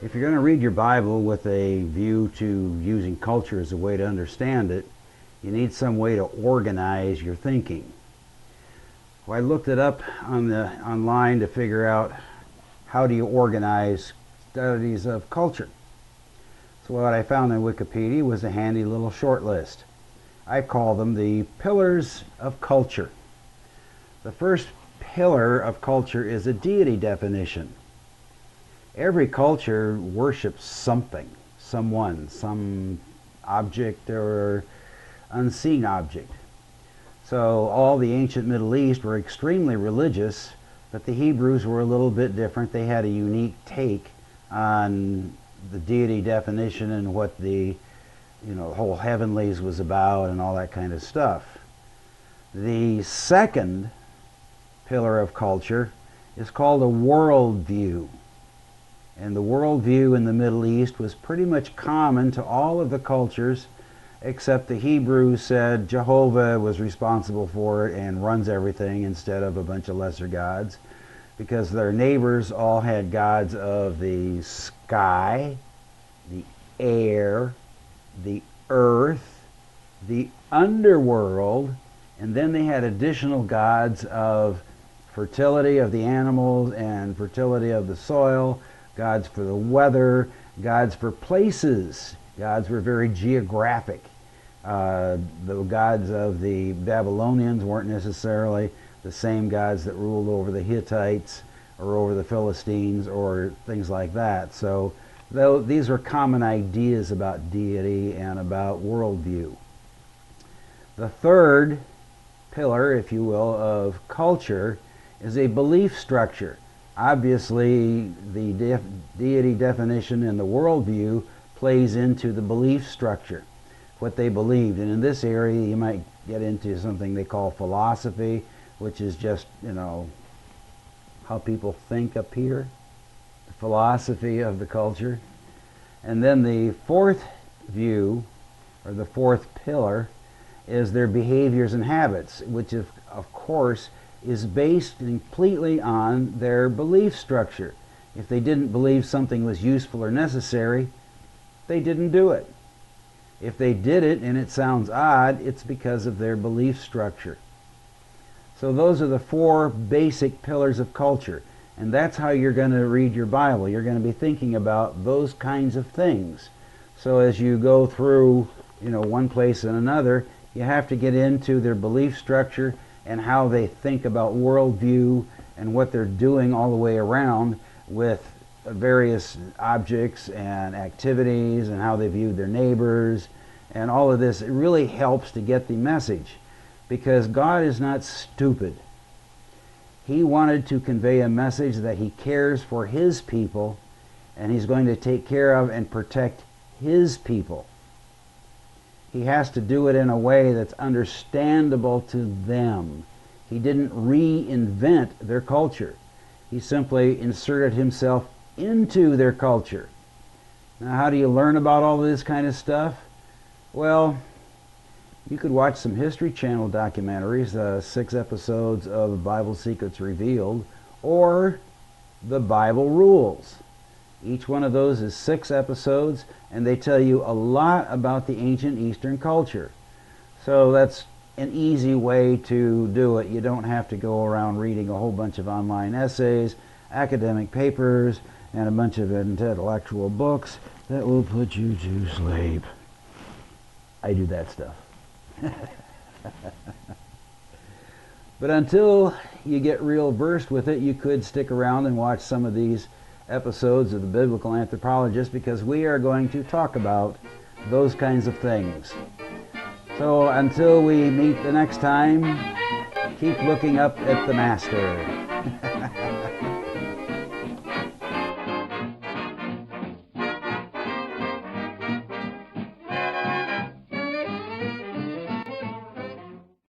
If you're going to read your Bible with a view to using culture as a way to understand it, you need some way to organize your thinking. Well, I looked it up online to figure out how do you organize studies of culture. So what I found in Wikipedia was a handy little short list. I call them the pillars of culture. The first pillar of culture is a deity definition. Every culture worships something, someone, some object or unseen object. So all the ancient Middle East were extremely religious, but the Hebrews were a little bit different. They had a unique take on the deity definition and what the whole heavenlies was about and all that kind of stuff. The second pillar of culture is called a worldview. And the worldview in the Middle East was pretty much common to all of the cultures, except the Hebrews said Jehovah was responsible for it and runs everything instead of a bunch of lesser gods, because their neighbors all had gods of the sky, the air, the earth, the underworld, and then they had additional gods of fertility of the animals and fertility of the soil, gods for the weather, gods for places. Gods were very geographic. The gods of the Babylonians weren't necessarily the same gods that ruled over the Hittites or over the Philistines or things like that. So these are common ideas about deity and about worldview. The third pillar, if you will, of culture is a belief structure. Obviously, the deity definition and the worldview plays into the belief structure, what they believed. And in this area, you might get into something they call philosophy, which is just, how people think up here, the philosophy of the culture. And then the fourth view, or the fourth pillar, is their behaviors and habits, which of course is based completely on their belief structure. If they didn't believe something was useful or necessary, they didn't do it. If they did it and it sounds odd, it's because of their belief structure. So those are the four basic pillars of culture, and that's how you're going to read your Bible. You're going to be thinking about those kinds of things. So as you go through, one place and another, you have to get into their belief structure and how they think about worldview and what they're doing all the way around with various objects and activities and how they viewed their neighbors and all of this. It really helps to get the message, because God is not stupid. He wanted to convey a message that He cares for His people and He's going to take care of and protect His people. He has to do it in a way that's understandable to them. He didn't reinvent their culture. He simply inserted Himself into their culture. Now, how do you learn about all this kind of stuff? Well, you could watch some History Channel documentaries, 6 episodes of Bible Secrets Revealed, or the Bible Rules. Each one of those is 6 episodes, and they tell you a lot about the ancient Eastern culture. So that's an easy way to do it. You don't have to go around reading a whole bunch of online essays, academic papers, and a bunch of intellectual books that will put you to sleep. I do that stuff. But until you get real versed with it, you could stick around and watch some of these episodes of the Biblical Anthropologist, because we are going to talk about those kinds of things. So until we meet the next time, keep looking up at the Master.